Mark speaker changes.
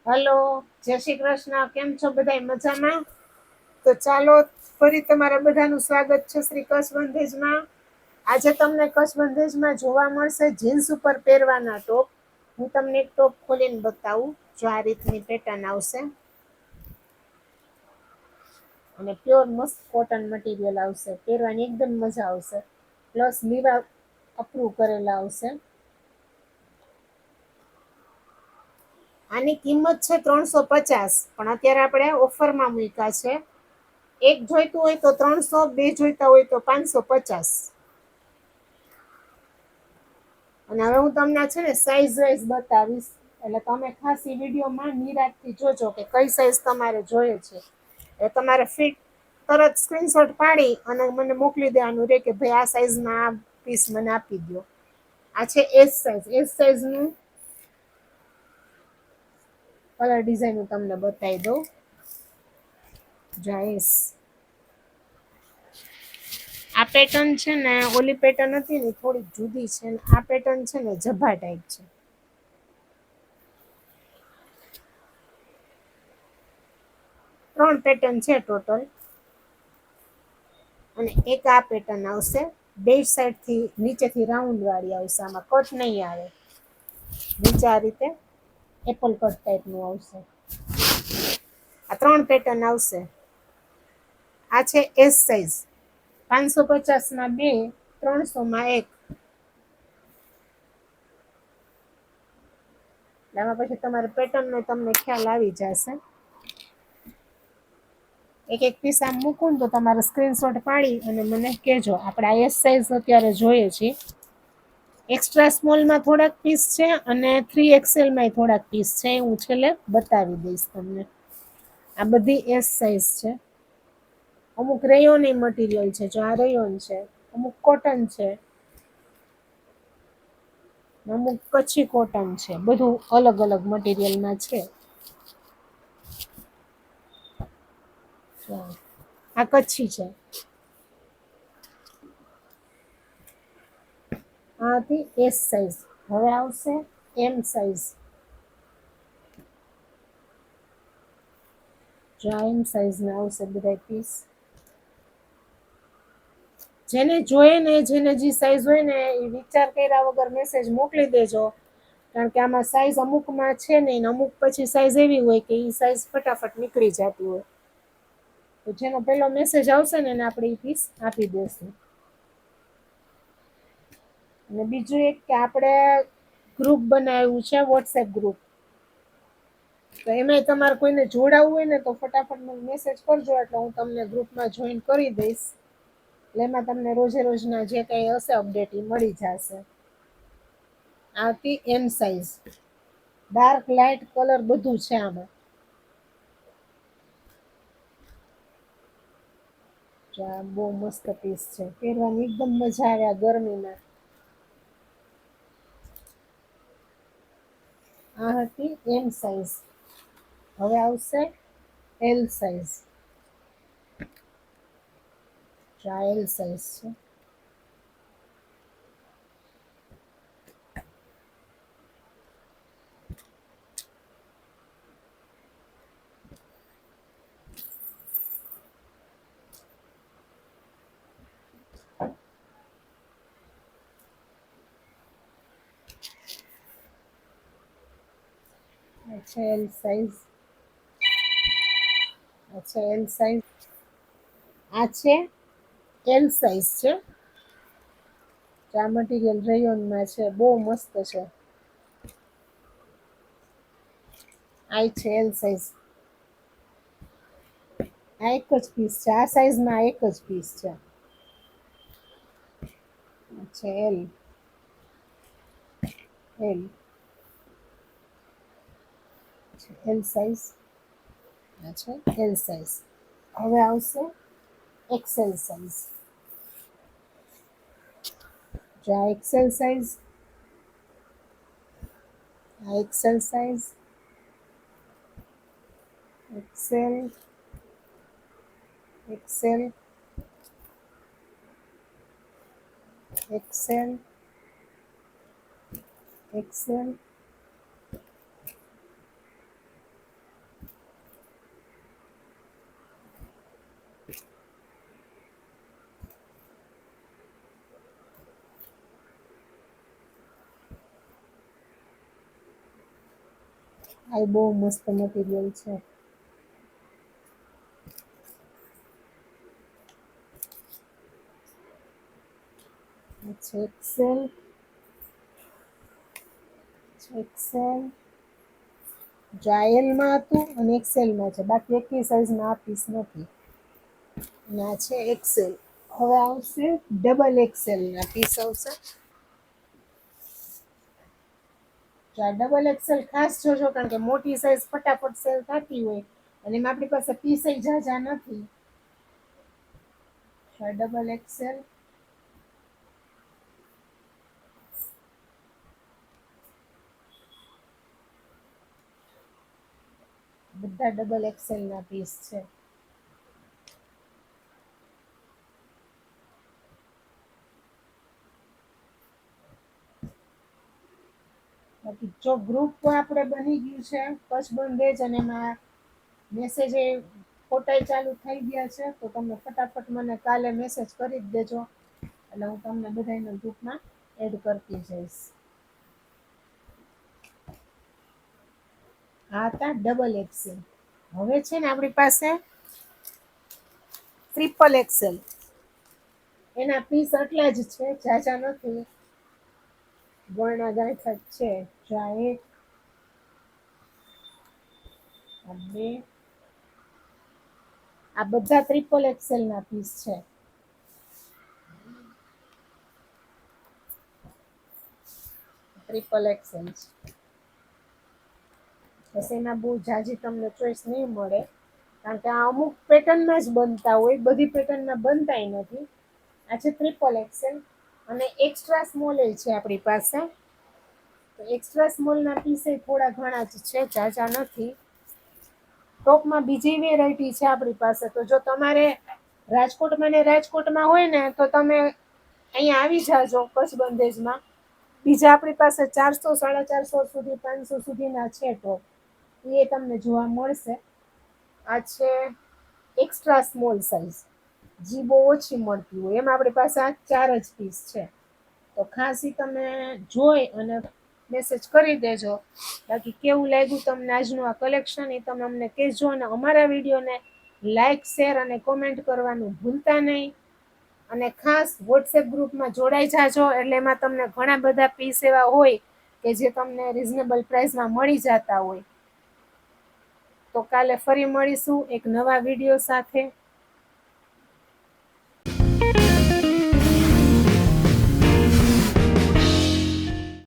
Speaker 1: Hello, જય શ્રી કૃષ્ણ. કેમ છો બધા મજામાં? તો ચાલો ફરી તમારા બધાનું સ્વાગત છે શ્રી કચ્છ બંધેજમાં. આજે તમને કચ્છ બંધેજમાં જોવા મળશે જીન્સ ઉપર પહેરવાના ટોપ. હું તમને એક ટોપ ખોલીને બતાવું. જો આ રીતની પેટર્ન આવશે અને પ્યોર મસ્ત કોટન મટીરિયલ આવશે. પહેરવાની એકદમ મજા આવશે. પ્લસ લીવા અપ્રૂવ કરેલા આવશે. આની કિંમત છે 350, પણ અત્યારે આપણે ઓફરમાં મૂક્યા છે. એક જોઈતું હોય તો 300, બે જોઈતા હોય તો 550. અને હવે હું તમને છે ને સાઈઝ વાઇઝ બતાવીશ, એટલે તમે ખાસ એ વિડીયોમાં નિરાંતથી જોજો કે કઈ સાઈઝ તમારે જોઈએ છે. એ તમારે ફિટ તરત સ્ક્રીનશોટ પાડી અને મને મોકલી દેવાનું રે કે ભાઈ આ સાઈઝમાં આ પીસ મને આપી દો. આ છે એસ સાઈઝ. એસ સાઈઝનું કલર ડિઝાઇન હું તમને બતાવી દઉં. જાઈસ આ પેટર્ન છે ને ઓલી પેટર્ન હતી ને થોડીક જુદી છે. આ પેટર્ન છે ને જભા ટાઈપ છે. 3 પેટર્ન છે ટોટલ. અને એક આ પેટર્ન આવશે. બે સાઈડ થી નીચેથી રાઉન્ડ વાળી આવશે. આમાં કટ નહીં આવે. નીચે આ રીતે એપલ કટ ટાઈપનું આવશે. આ 3 પેટર્ન આવશે. આ છે એસ સાઈઝ. 550 માં 2, 300 માં 1. એમાં પછી તમારે પેટર્નનો તમને ખ્યાલ આવી જશે. એક એક પીસ આમ મૂકું ને તો તમારે સ્ક્રીનશોટ પાડી અને મને કહેજો. આપણે આ એસ સાઈઝ અત્યારે જોઈએ છીએ. એક્સ્ટ્રા સ્મોલમાં થોડાક પીસ છે અને 3XL માં થોડાક પીસ છે. હું છેલ્લે બતાવી દઈશ તમને. આ બધી એસ સાઈઝ છે. અમુક રેયોન મટીરિયલ છે. જો આ રેયોન છે, અમુક કોટન છે, અમુક કચ્છી કોટન છે. બધું અલગ અલગ મટીરિયલમાં છે. આ કચ્છી છે. આ હતી એસ સાઈઝ. હવે આવશે એમ સાઈઝ. જો આ એમ સાઈઝના આવશે બધા પીસ. જેને જોઈએ ને, જેને જે સાઈઝ હોય ને એ વિચાર કર્યા વગર મેસેજ મોકલી દેજો. કારણ કે આમાં સાઈઝ અમુકમાં છે નહીં, અમુક પછી સાઈઝ એવી હોય કે એ સાઈઝ ફટાફટ નીકળી જતી હોય. તો જેનો પહેલો મેસેજ આવશે ને એને આપણે એ પીસ આપી દઈશું. અને બીજું એક કે આપણે ગ્રુપ બનાવ્યું છે, વોટ્સએપ ગ્રુપ. તો એમાંય તમારે કોઈને જોડાવવું હોય ને તો ફટાફટ મને મેસેજ કરજો, એટલે હું તમને ગ્રુપમાં જોઈન કરી દઈશ. એટલે એમાં તમને રોજે રોજના જે કંઈ હશે અપડેટ એ મળી જશે. આ હતી એમ સાઈઝ. ડાર્ક લાઇટ કલર બધું છે આમાં. આ બહુ મસ્ત પીસ છે. પહેરવાની એકદમ મજા આવે આ ગરમીમાં. આ હતી એમ સાઈઝ. હવે આવશે એલ સાઈઝ. આ એલ સાઈઝ છે. અચ્છા એલ સાઈઝ. અચ્છા એલ સાઈઝ. આ છે એલ સાઈઝ છે. આ મટીરિયલ રેયોનમાં છે. બહુ મસ્ત છે. આ છે એલ સાઈઝ. આ એક જ પીસ છે. આ સાઈઝમાં એક જ પીસ છે. અચ્છા એલ. એલ. L size. અચ્છા એલ સાઈઝ. હવે આવશે એક્સેલ સાઈઝ. જો આ એક્સેલ સાઈઝ. આ XL size. XL. XL. XL. XL. આ બહુ મસ્ત મટીરિયલ છે. એક્સેલ એક્સેલ ટ્રાયલમાં હતું અને એક્સેલમાં છે, બાકી એકેય સાઈઝમાં આ પીસ નથી. અને આ છે એક્સેલ. હવે આવશે ડબલ એક્સેલ ના પીસ આવશે. તો આ ડબલ એક્સેલ ખાસ જોજો, કારણ કે મોટી સાઈઝ ફટાફટ સેલ થતી હોય અને એમાં આપણી પાસે પીસ ઝાઝા નથી. ડબલ એક્સેલ બધા ડબલ એક્સેલ ના પીસ છે. બાકી જો ગ્રુપ આપણે બની ગયું છે કચ્છ બંધેજ, અને એમાં મેસેજ એ ફોટા ચાલુ થઈ ગયા છે, તો તમે ફટાફટ મને કાલે મેસેજ કરી જ દેજો, એટલે હું તમને બધાને ગ્રુપમાં એડ કરતી જઈશ. આ હતા ડબલ એક્સેલ. હવે છે ને આપણી પાસે ટ્રિપલ એક્સેલ. એના પીસ આટલા જ છે, ઝાઝા નથી, ગણના ગાંઠા જ છે. આ એક, આ બે, આ બધા ટ્રિપલ એક્સેલ ના પીસ છે. ટ્રિપલ એક્સેલ બસ એમાં બહુ ઝાઝી તમને ચોઈસ નહીં મળે, કારણ કે આ અમુક પેટર્નમાં જ બનતા હોય, બધી પેટર્નમાં બનતાય નથી. આ છે ટ્રિપલ એક્સેલ, અને એક્સ્ટ્રા સ્મોલ એ છે આપણી પાસે. તો એક્સ્ટ્રા સ્મોલ ના પીસ થોડા ઘણા જ છે, ઝાઝા નથી. ટોપમાં બીજી વેરાયટી છે આપણી પાસે, તો જો તમારે રાજકોટમાં ને રાજકોટમાં હોય ને તો તમે અહીંયા આવી જાજો કચ્છ બંધેજમાં. બીજા આપણી પાસે 400, 450 સુધી, 500 સુધીના છે ટોપ, એ તમને જોવા મળશે. આ છે એક્સ્ટ્રા સ્મોલ સાઈઝ, જે બહુ ઓછી મળતી હોય, એમાં આપણી પાસે આ 4 જ પીસ છે. તો ખાસ ઈ તમે જોઈ અને મેસેજ કરી દેજો. બાકી કેવું લાગ્યું તમને આજનું આ કલેક્શન, એ તમે અમને કહેજો, અને અમારા વિડીયોને લાઈક, શેર અને કોમેન્ટ કરવાનું ભૂલતા નહીં. અને ખાસ વોટ્સએપ ગ્રુપમાં જોડાઈ જાજો, એટલે એમાં તમને ઘણા બધા પીસ એવા હોય કે જે તમને રીઝનેબલ પ્રાઇસમાં મળી જતા હોય. તો કાલે ફરી મળીશું એક નવા વિડીયો સાથે.